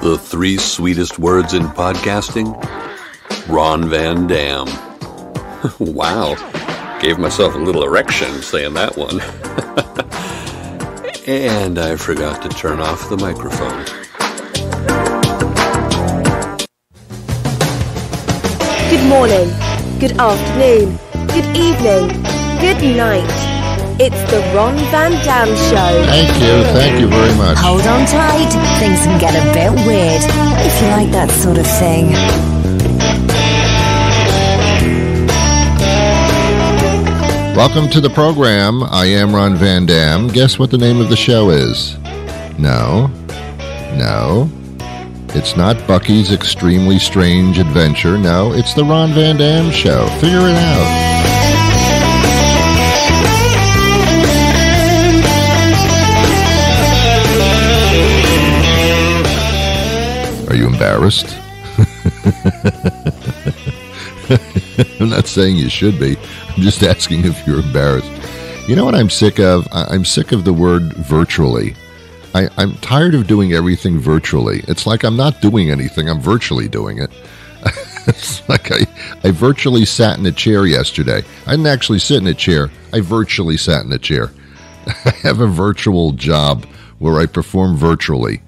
The three sweetest words in podcasting? Ron Van Dam. Wow. Gave myself a little erection saying that one. And I forgot to turn off the microphone. Good morning, good afternoon, good evening, good night. It's the Ron Van Dam Show. Thank you very much. Hold on tight, things can get a bit weird, if you like that sort of thing. Welcome to the program. I am Ron Van Dam. Guess what the name of the show is? No. It's not Bucky's Extremely Strange Adventure. No, it's the Ron Van Dam Show. Figure it out. Are you embarrassed? I'm not saying you should be. I'm just asking if you're embarrassed. You know what I'm sick of? I'm sick of the word virtually. I'm tired of doing everything virtually. It's like I'm not doing anything. I'm virtually doing it. It's like I virtually sat in a chair yesterday. I didn't actually sit in a chair. I virtually sat in a chair. I have a virtual job where I perform virtually.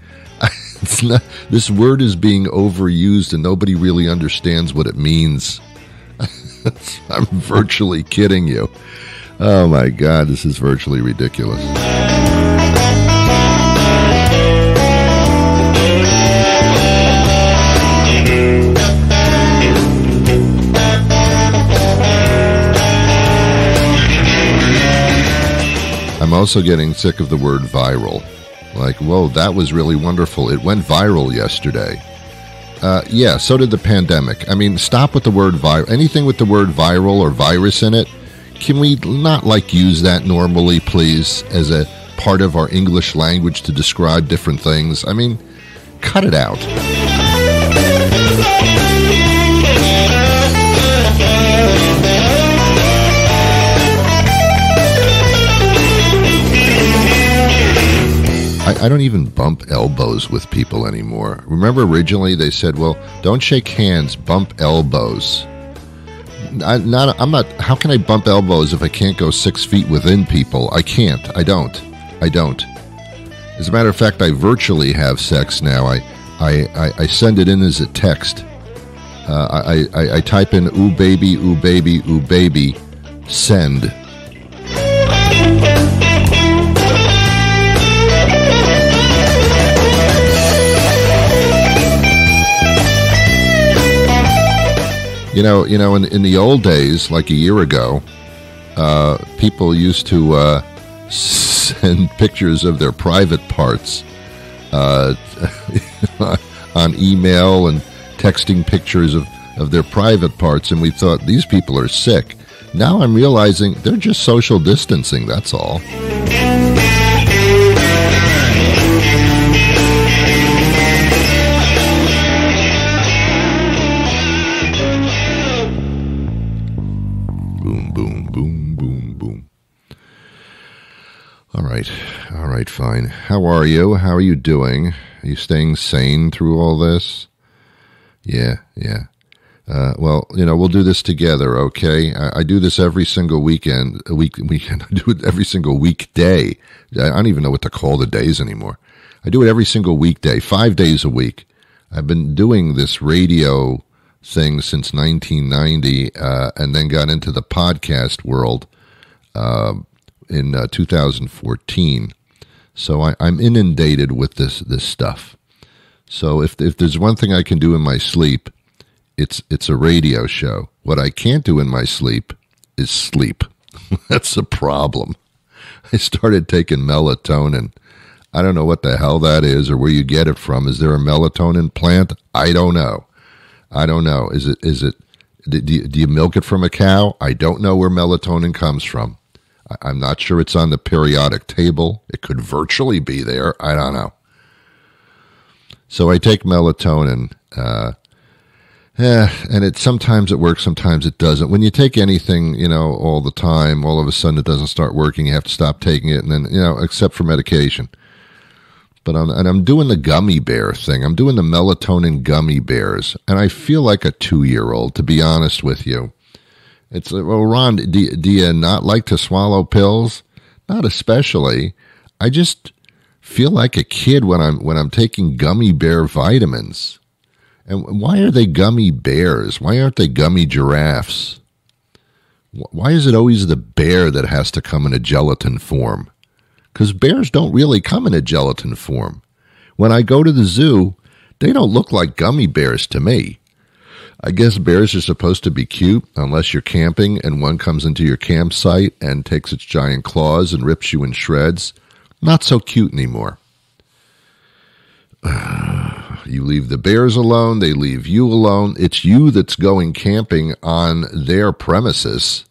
It's not, this word is being overused and nobody really understands what it means. I'm virtually kidding you. Oh my God, this is virtually ridiculous. I'm also getting sick of the word viral. Like, whoa, that was really wonderful. It went viral yesterday. Yeah, so did the pandemic. I mean, stop with the word viral. Anything with the word viral or virus in it, can we not, use that normally, please, as a part of our English language to describe different things? I mean, cut it out. I don't even bump elbows with people anymore. Remember originally they said, well, don't shake hands, bump elbows. I'm not, how can I bump elbows if I can't go 6 feet within people? I can't. I don't. As a matter of fact, I virtually have sex now. I send it in as a text. I type in, ooh baby, send. You know, in the old days, like a year ago, people used to send pictures of their private parts on email and texting pictures of their private parts, and we thought, these people are sick. Now I'm realizing they're just social distancing, that's all. Boom. All right, fine. How are you? How are you doing? Are you staying sane through all this? Yeah. Well, we'll do this together, okay? I do this every single weekend. I do it every single weekday. I don't even know what to call the days anymore. I do it every single weekday, 5 days a week. I've been doing this radio thing since 1990, and then got into the podcast world in 2014. So I'm inundated with this stuff. So if there's one thing I can do in my sleep, it's a radio show. What I can't do in my sleep is sleep. That's a problem. I started taking melatonin. I don't know what the hell that is or where you get it from. Is there a melatonin plant? I don't know. Is it, do you milk it from a cow? I don't know where melatonin comes from. I'm not sure it's on the periodic table. It could virtually be there. I don't know. So I take melatonin, and sometimes it works, sometimes it doesn't. When you take anything, all the time, all of a sudden it doesn't start working. You have to stop taking it, and then, except for medication. But I'm doing the gummy bear thing. I'm doing the melatonin gummy bears, and I feel like a 2-year-old, to be honest with you. It's, well, Ron, do you not like to swallow pills? Not especially. I just feel like a kid when I'm taking gummy bear vitamins. And why are they gummy bears? Why aren't they gummy giraffes? Why is it always the bear that has to come in a gelatin form? Because bears don't really come in a gelatin form. When I go to the zoo, they don't look like gummy bears to me. I guess bears are supposed to be cute unless you're camping and one comes into your campsite and takes its giant claws and rips you in shreds. Not so cute anymore. You leave the bears alone, they leave you alone. It's you that's going camping on their premises.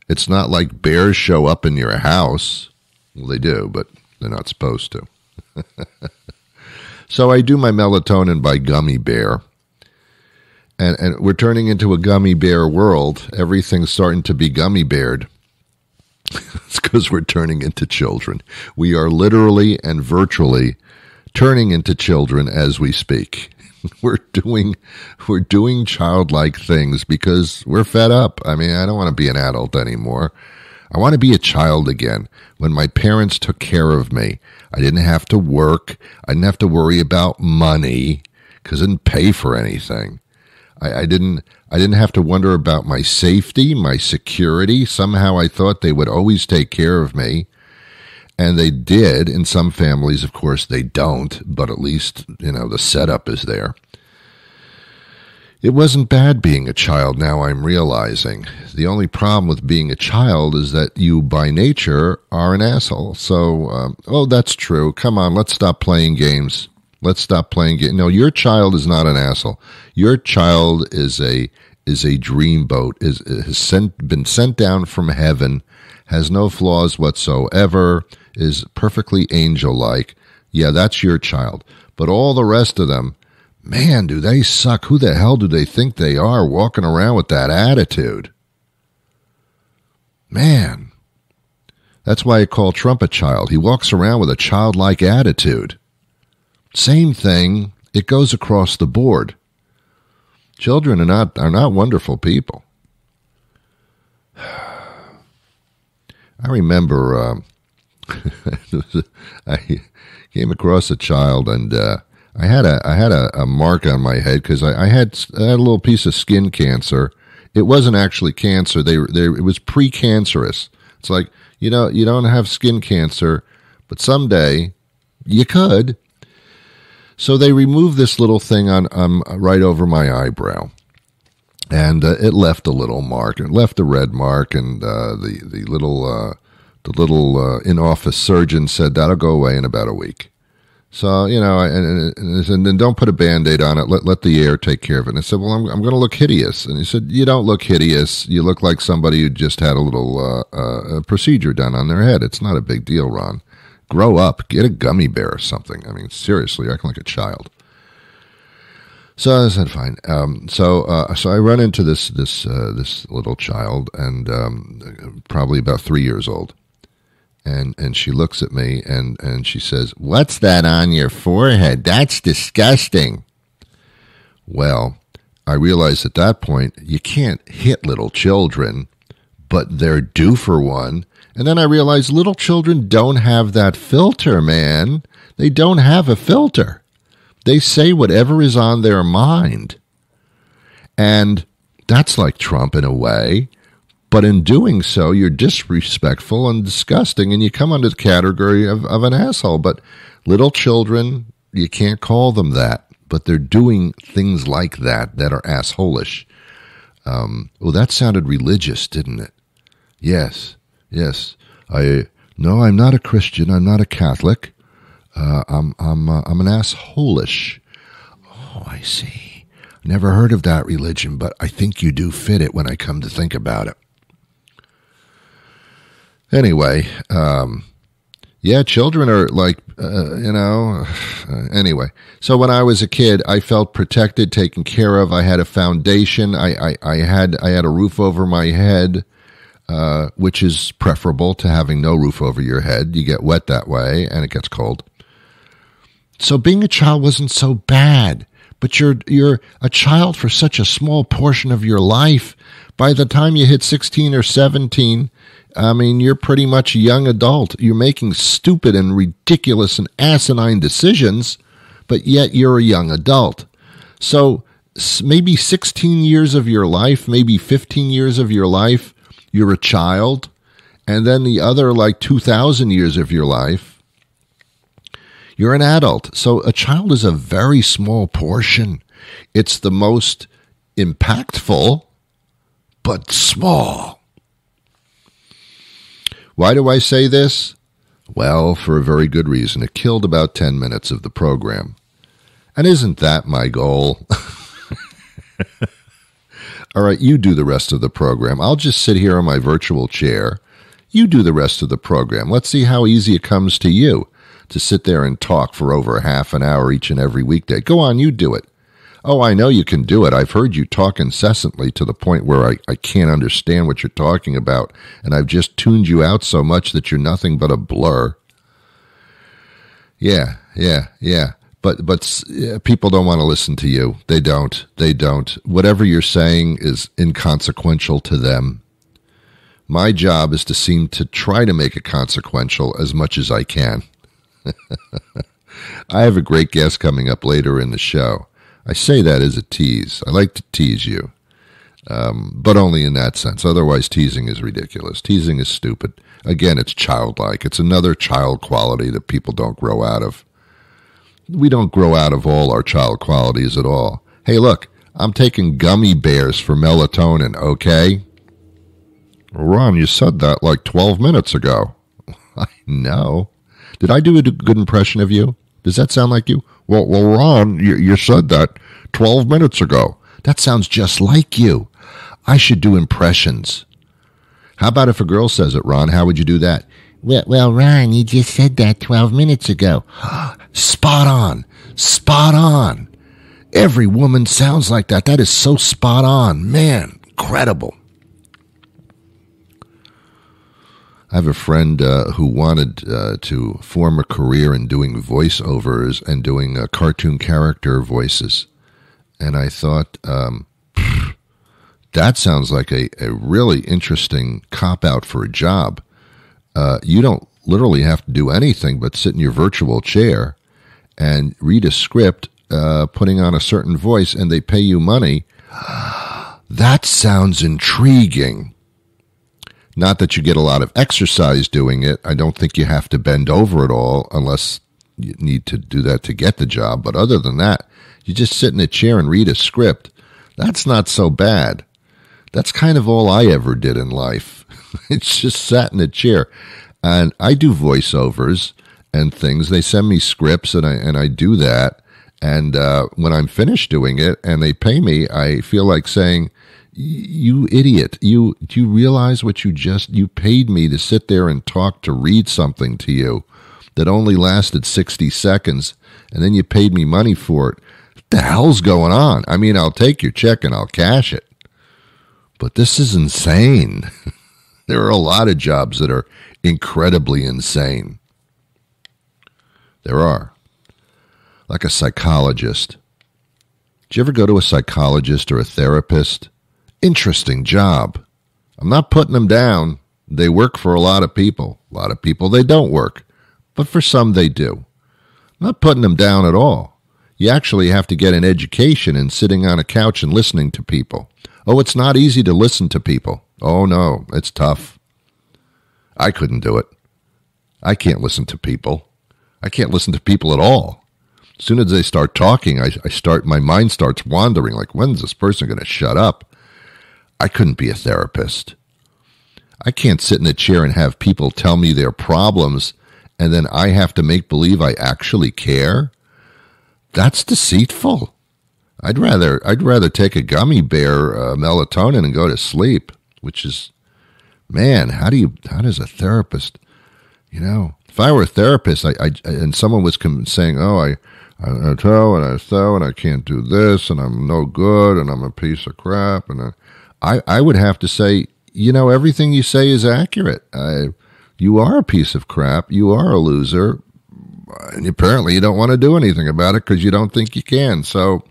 It's not like bears show up in your house. Well, they do, but they're not supposed to. So I do my melatonin by gummy bear. And we're turning into a gummy bear world. Everything's starting to be gummy beared. It's because we're turning into children. We are literally and virtually turning into children as we speak. We're doing childlike things because we're fed up. I mean, I don't want to be an adult anymore. I want to be a child again. When my parents took care of me, I didn't have to work. I didn't have to worry about money because I didn't pay for anything. I didn't have to wonder about my safety, my security. Somehow I thought they would always take care of me. And they did. In some families, of course, they don't. But at least, the setup is there. It wasn't bad being a child, now I'm realizing. The only problem with being a child is that you, by nature, are an asshole. So, that's true. Come on, let's stop playing games. Let's stop playing games. No, your child is not an asshole. Your child is a dreamboat, has been sent down from heaven, has no flaws whatsoever, is perfectly angel-like. Yeah, that's your child. But all the rest of them, man, do they suck. Who the hell do they think they are walking around with that attitude? Man, that's why I call Trump a child. He walks around with a childlike attitude. Same thing. It goes across the board. Children are not wonderful people. I remember I came across a child and I had a mark on my head because I had a little piece of skin cancer. It wasn't actually cancer. It was precancerous. It's like, you don't have skin cancer, but someday you could. So they removed this little thing on right over my eyebrow, and it left a little mark. It left a red mark, and the little in-office surgeon said that'll go away in about a week. So, and then don't put a Band-Aid on it. Let the air take care of it. And I said, well, I'm going to look hideous. And he said, you don't look hideous. You look like somebody who just had a little procedure done on their head. It's not a big deal, Ron. Grow up. Get a gummy bear or something. I mean, seriously, acting like a child. So I said, fine. So I run into this little child, and probably about 3 years old. And she looks at me and she says, "What's that on your forehead? That's disgusting." Well, I realized at that point, you can't hit little children, but they're due for one. And then I realized little children don't have that filter, man. They don't have a filter. They say whatever is on their mind. And that's like Trump in a way. But in doing so, you're disrespectful and disgusting, and you come under the category of an asshole. But little children, you can't call them that. But they're doing things like that are assholish. Well, that sounded religious, didn't it? Yes. No, I'm not a Christian. I'm not a Catholic. I'm an assholish. Oh, I see. Never heard of that religion, but I think you do fit it when I come to think about it. Anyway, children are like, anyway. So when I was a kid, I felt protected, taken care of. I had a foundation. I had a roof over my head, which is preferable to having no roof over your head. You get wet that way, and it gets cold. So being a child wasn't so bad. But you're a child for such a small portion of your life. By the time you hit 16 or 17, I mean, you're pretty much a young adult. You're making stupid and ridiculous and asinine decisions, but yet you're a young adult. So maybe 16 years of your life, maybe 15 years of your life, you're a child. And then the other, like 2,000 years of your life, you're an adult. So a child is a very small portion. It's the most impactful, but small. Why do I say this? Well, for a very good reason. It killed about 10 minutes of the program. And isn't that my goal? All right, you do the rest of the program. I'll just sit here on my virtual chair. You do the rest of the program. Let's see how easy it comes to you to sit there and talk for over half an hour each and every weekday. Go on, you do it. Oh, I know you can do it. I've heard you talk incessantly to the point where I can't understand what you're talking about, and I've just tuned you out so much that you're nothing but a blur. Yeah. But people don't want to listen to you. They don't. Whatever you're saying is inconsequential to them. My job is to seem to try to make it consequential as much as I can. I have a great guest coming up later in the show. I say that as a tease. I like to tease you, but only in that sense. Otherwise, teasing is ridiculous. Teasing is stupid. Again, it's childlike. It's another child quality that people don't grow out of. We don't grow out of all our child qualities at all. Hey, look, I'm taking gummy bears for melatonin, okay? Ron, you said that like 12 minutes ago. I know. Did I do a good impression of you? Does that sound like you? Well, Ron, you said that 12 minutes ago. That sounds just like you. I should do impressions. How about if a girl says it, Ron? How would you do that? Well, Ron, you just said that 12 minutes ago. Spot on. Spot on. Every woman sounds like that. That is so spot on. Man, incredible. I have a friend who wanted to form a career in doing voiceovers and doing cartoon character voices. And I thought, that sounds like a really interesting cop-out for a job. You don't literally have to do anything but sit in your virtual chair and read a script, putting on a certain voice, and they pay you money. That sounds intriguing. Not that you get a lot of exercise doing it. I don't think you have to bend over at all unless you need to do that to get the job. But other than that, you just sit in a chair and read a script. That's not so bad. That's kind of all I ever did in life. It's just sat in a chair. And I do voiceovers and things. They send me scripts and I do that. And when I'm finished doing it and they pay me, I feel like saying, you idiot, do you realize what you paid me to sit there and talk, to read something to you that only lasted 60 seconds, and then you paid me money for it. What the hell's going on? I mean, I'll take your check and I'll cash it. But this is insane. There are a lot of jobs that are incredibly insane. There are. Like a psychologist. Did you ever go to a psychologist or a therapist? Interesting job. I'm not putting them down. They work for a lot of people. A lot of people, they don't work. But for some, they do. I'm not putting them down at all. You actually have to get an education in sitting on a couch and listening to people. Oh, it's not easy to listen to people. Oh, no, it's tough. I couldn't do it. I can't listen to people. I can't listen to people at all. As soon as they start talking, my mind starts wandering. Like, when's this person going to shut up? I couldn't be a therapist. I can't sit in a chair and have people tell me their problems, and then I have to make believe I actually care. That's deceitful. I'd rather take a gummy bear, melatonin, and go to sleep. Which is, man, how does a therapist, if I were a therapist, and someone was saying, oh, I tell and I so and I can't do this and I'm no good and I'm a piece of crap, and I would have to say, everything you say is accurate. You are a piece of crap. You are a loser. And apparently you don't want to do anything about it because you don't think you can. So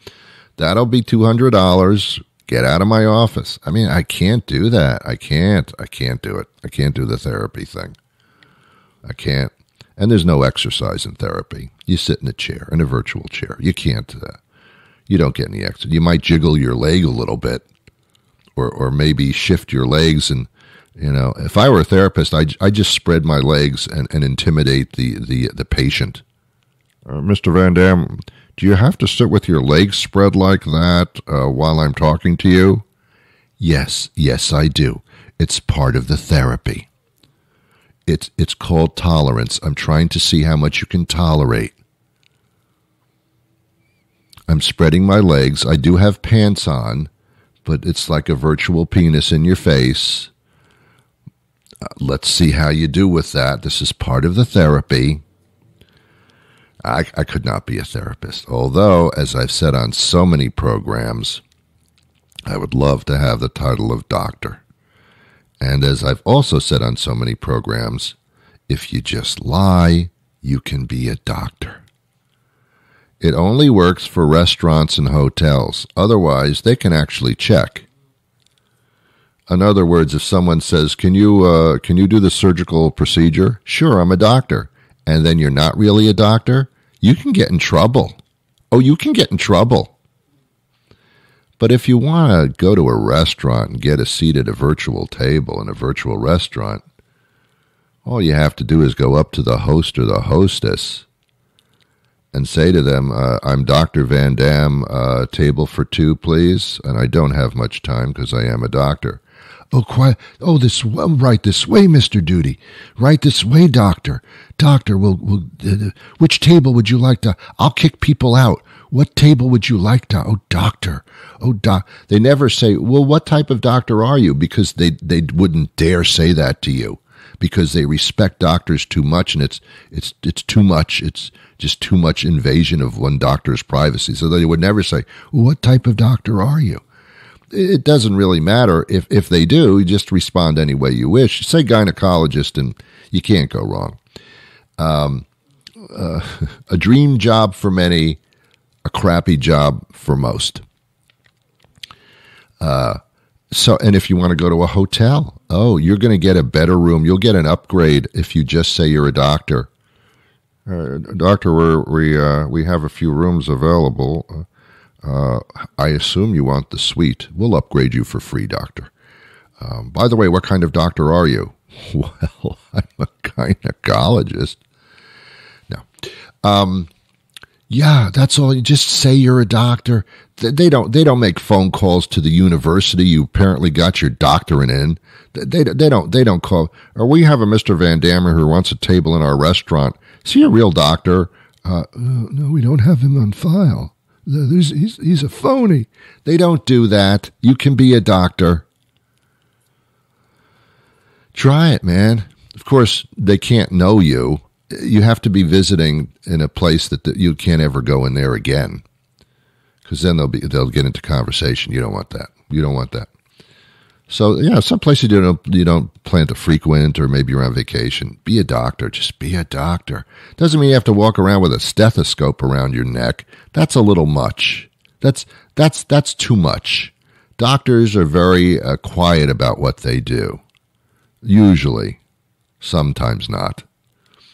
that'll be $200. Get out of my office. I mean, I can't do that. I can't do it. I can't do the therapy thing. I can't. And there's no exercise in therapy. You sit in a chair, in a virtual chair. You can't. You don't get any exercise. You might jiggle your leg a little bit, or maybe shift your legs. And if I were a therapist, I just spread my legs and intimidate the patient. Mr. Van Dam, do you have to sit with your legs spread like that while I'm talking to you? Yes, I do. It's part of the therapy. It's called tolerance. I'm trying to see how much you can tolerate. I'm spreading my legs. I do have pants on, but it's like a virtual penis in your face. Let's see how you do with that. This is part of the therapy. I could not be a therapist. Although, as I've said on so many programs, I would love to have the title of doctor. And as I've also said on so many programs, if you just lie, you can be a doctor. It only works for restaurants and hotels. Otherwise, they can actually check. In other words, if someone says, can you do the surgical procedure? Sure, I'm a doctor. And then you're not really a doctor, you can get in trouble. Oh, you can get in trouble. But if you want to go to a restaurant and get a seat at a virtual table in a virtual restaurant, all you have to do is go up to the host or the hostess and say to them, I'm Dr. Van Dam, table for two, please. And I don't have much time because I am a doctor. Oh, quiet. Oh, right this way, Mr. Duty. Right this way, doctor. Doctor, which table would you like to? I'll kick people out. What table would you like to? Oh, doctor. Oh, doc. They never say, well, what type of doctor are you? Because they wouldn't dare say that to you because they respect doctors too much, and it's too much. It's just too much invasion of one doctor's privacy. So they would never say, well, what type of doctor are you? It doesn't really matter if they do. You just respond any way you wish. Say gynecologist, and you can't go wrong. A dream job for many, a crappy job for most. And if you want to go to a hotel, you're going to get a better room. You'll get an upgrade if you just say you're a doctor. Doctor, we have a few rooms available. I assume you want the suite. We'll upgrade you for free, doctor. By the way, what kind of doctor are you? Well, I'm a gynecologist. No. Yeah, that's all. You just say you're a doctor. They don't make phone calls to the university you apparently got your doctorate in. They don't call. Or we have a Mr. Van Dammer who wants a table in our restaurant. Is he a real doctor? No, we don't have him on file. He's a phony. They don't do that. You can be a doctor. Try it, man. Of course, they can't know you. You have to be visiting in a place that you can't ever go in there again, because then they'll get into conversation. You don't want that. So yeah, some places you don't plan to frequent, or maybe you're on vacation. Be a doctor. Just be a doctor. Doesn't mean you have to walk around with a stethoscope around your neck. That's a little much. That's too much. Doctors are very quiet about what they do. Usually, sometimes not.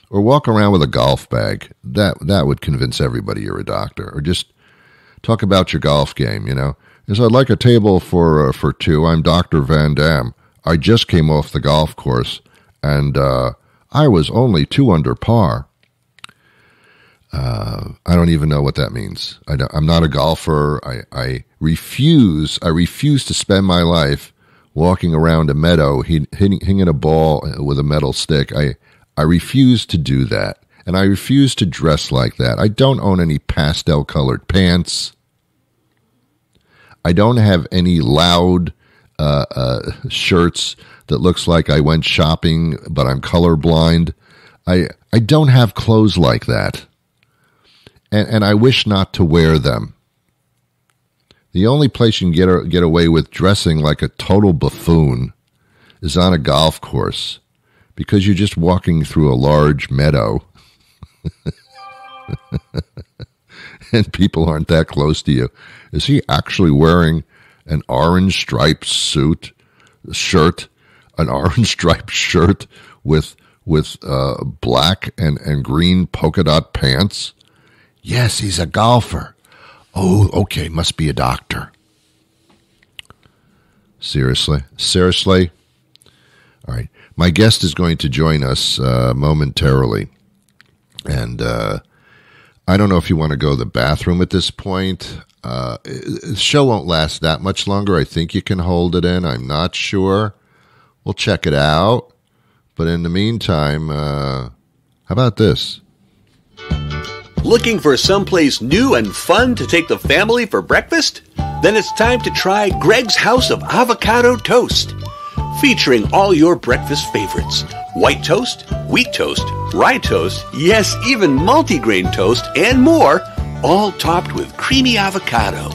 Or walk around with a golf bag. That would convince everybody you're a doctor. Or just talk about your golf game, Yes, I'd like a table for two. I'm Dr. Van Dam. I just came off the golf course, and I was only 2 under par. I don't even know what that means. I'm not a golfer. I refuse to spend my life walking around a meadow hitting a ball with a metal stick. I refuse to do that, and I refuse to dress like that. I don't own any pastel-colored pants. I don't have any loud shirts that looks like I went shopping, but I'm colorblind. I don't have clothes like that, and I wish not to wear them. The only place you can get away with dressing like a total buffoon is on a golf course, because you're just walking through a large meadow. and people aren't that close to you. Is he actually wearing an orange striped shirt, an orange striped shirt with black and green polka dot pants? Yes, he's a golfer. Oh, okay, must be a doctor. Seriously? All right. My guest is going to join us momentarily. And I don't know if you want to go to the bathroom at this point. The show won't last that much longer. I think you can hold it in. I'm not sure. We'll check it out. But in the meantime, how about this? Looking for someplace new and fun to take the family for breakfast? Then it's time to try Greg's House of Avocado Toast. Featuring all your breakfast favorites. White toast, wheat toast, rye toast, yes, even multigrain toast, and more, all topped with creamy avocado.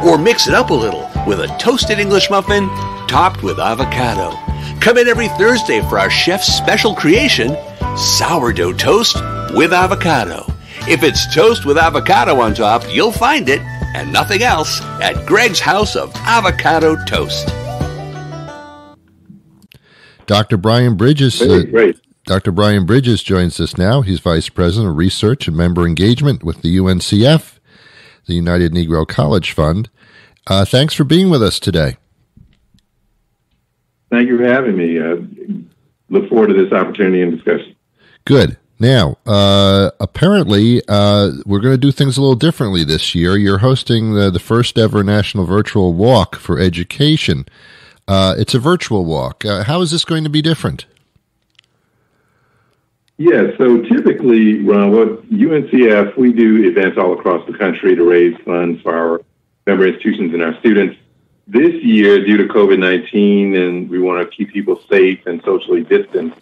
Or mix it up a little with a toasted English muffin topped with avocado. Come in every Thursday for our chef's special creation, sourdough toast with avocado. If it's toast with avocado on top, you'll find it, and nothing else, at Greg's House of Avocado Toast. Dr. Brian Bridges. Dr. Brian Bridges joins us now. He's Vice President of Research and Member Engagement with the UNCF, the United Negro College Fund. Thanks for being with us today. Thank you for having me. Look forward to this opportunity and discussion. Good. Now, apparently, we're going to do things a little differently this year. You're hosting the first ever National Virtual Walk for Education. It's a virtual walk. How is this going to be different? Yeah, so typically, Ron, what UNCF, we do events all across the country to raise funds for our member institutions and our students. This year, due to COVID-19, and we want to keep people safe and socially distanced,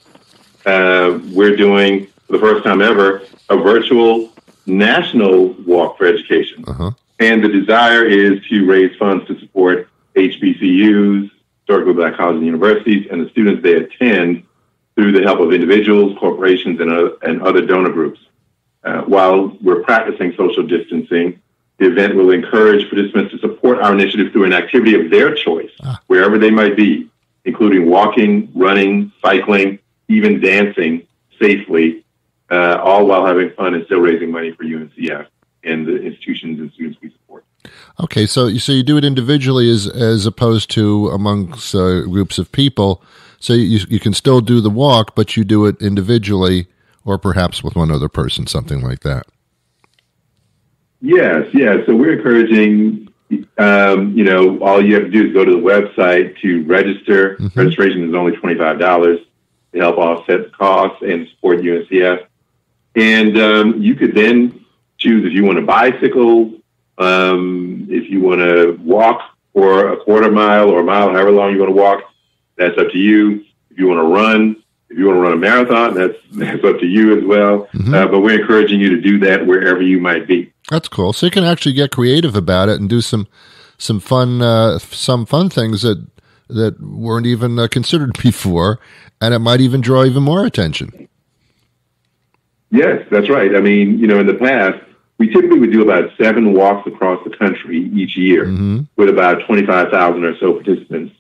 we're doing, for the first time ever, a virtual national walk for education. Uh-huh. And the desire is to raise funds to support HBCUs, historically Black colleges and universities, and the students they attend through the help of individuals, corporations, and other donor groups. While we're practicing social distancing, the event will encourage participants to support our initiative through an activity of their choice, wherever they might be, including walking, running, cycling, even dancing safely, all while having fun and still raising money for UNCF and the institutions and students we support. Okay, so you do it individually as opposed to amongst groups of people. So you can still do the walk, but you do it individually or perhaps with one other person, something like that. Yes. So we're encouraging, all you have to do is go to the website to register. Mm-hmm. Registration is only $25 to help offset the costs and support UNCF. And you could then choose if you want to bicycle, if you want to walk for a quarter mile or a mile, however long you want to walk, that's up to you. If you want to run, a marathon, that's up to you as well. Mm-hmm. But we're encouraging you to do that wherever you might be. That's cool. So you can actually get creative about it and do some fun things that weren't even considered before, and it might even draw even more attention. Yes, that's right. I mean, in the past, we typically would do about 7 walks across the country each year, mm-hmm. with about 25,000 or so participants.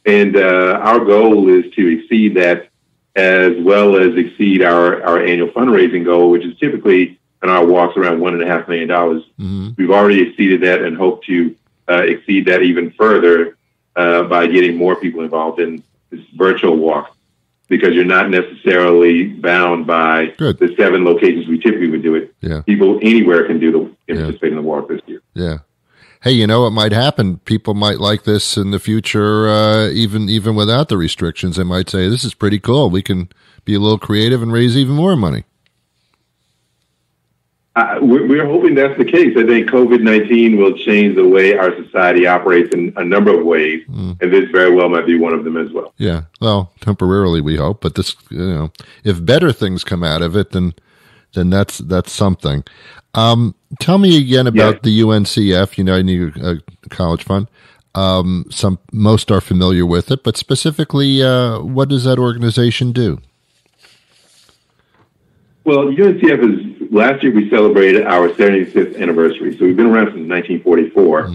And our goal is to exceed that, as well as exceed our annual fundraising goal, which is typically in our walks around $1.5 million. Mm-hmm. We've already exceeded that and hope to exceed that even further by getting more people involved in this virtual walk, because you're not necessarily bound by the 7 locations we typically would do it. Yeah. People anywhere can participate in the walk this year. Yeah. Hey, you know what might happen? People might like this in the future, even without the restrictions. They might say, this is pretty cool. We can be a little creative and raise even more money. We're hoping that's the case. I think COVID-19 will change the way our society operates in a number of ways, and this very well might be one of them as well. Yeah, well, temporarily we hope, but this, if better things come out of it, then that's something. Tell me again about the UNCF, United Negro College Fund. Most are familiar with it, but specifically, what does that organization do? Well, UNCF last year we celebrated our 75th anniversary. So we've been around since 1944.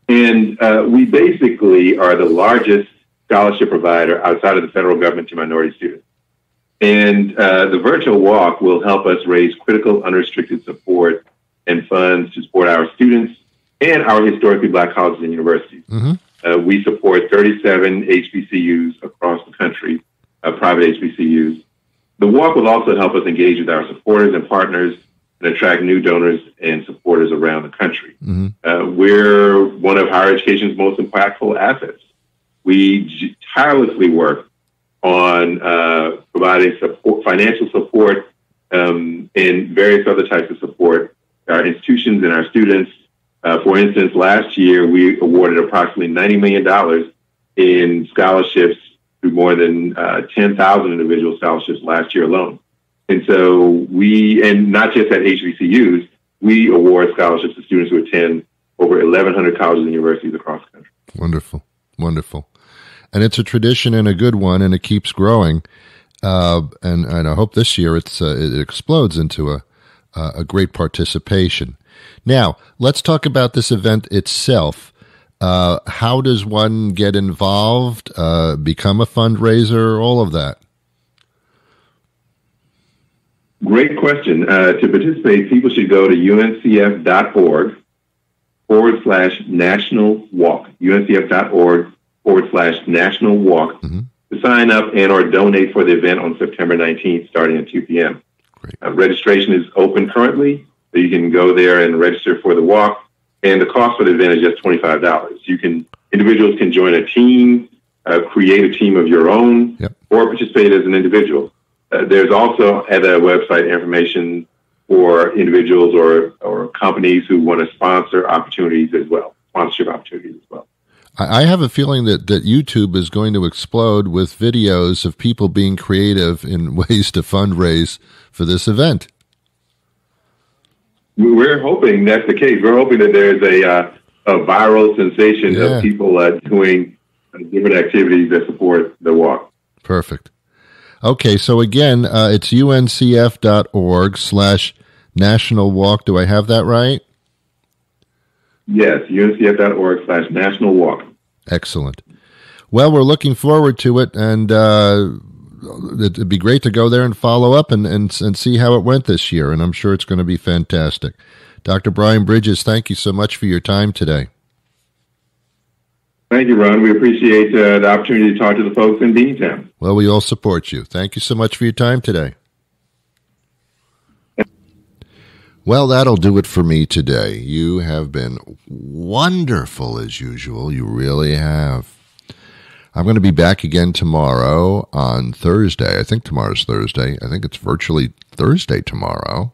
And we basically are the largest scholarship provider outside of the federal government to minority students. And the virtual walk will help us raise critical unrestricted support and funds to support our students and our historically Black colleges and universities. We support 37 HBCUs across the country, private HBCUs. The walk will also help us engage with our supporters and partners and attract new donors and supporters around the country. We're one of higher education's most impactful assets. We tirelessly work on providing support, financial support, and various other types of support, our institutions and our students. For instance, last year, we awarded approximately $90 million in scholarships to more than 10,000 individual scholarships last year alone. And so and not just at HBCUs, we award scholarships to students who attend over 1,100 colleges and universities across the country. Wonderful, wonderful. And it's a tradition and a good one, and it keeps growing. And I hope this year it explodes into a great participation. Now, let's talk about this event itself. How does one get involved, become a fundraiser, all of that? Great question. To participate, people should go to uncf.org/national walk, uncf.org/national walk to sign up and or donate for the event on September 19th, starting at 2 p.m. Registration is open currently, so you can go there and register for the walk. And the cost for the event is just $25. Individuals can join a team, create a team of your own, or participate as an individual. There's also at the website information for individuals or companies who want to sponsor opportunities as well, sponsorship opportunities as well. I have a feeling that YouTube is going to explode with videos of people being creative in ways to fundraise for this event. We're hoping that's the case. We're hoping that there's a viral sensation of people doing different activities that support the walk. Perfect. Okay, so again, it's uncf.org/national walk. Do I have that right? Yes, uncf.org/national walk. Excellent. Well, we're looking forward to it, and it'd be great to go there and follow up and see how it went this year, and I'm sure it's going to be fantastic. Dr. Brian Bridges, thank you so much for your time today. Thank you, Ron. We appreciate the opportunity to talk to the folks in Beantown. Well, we all support you. Thank you so much for your time today. Well, that'll do it for me today. You have been wonderful as usual. You really have. I'm going to be back again tomorrow on Thursday. I think tomorrow's Thursday. I think it's virtually Thursday tomorrow.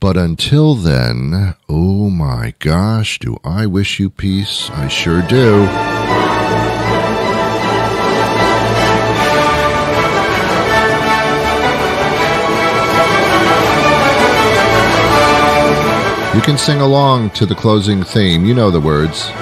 But until then, oh my gosh, do I wish you peace. I sure do. You can sing along to the closing theme. You know the words.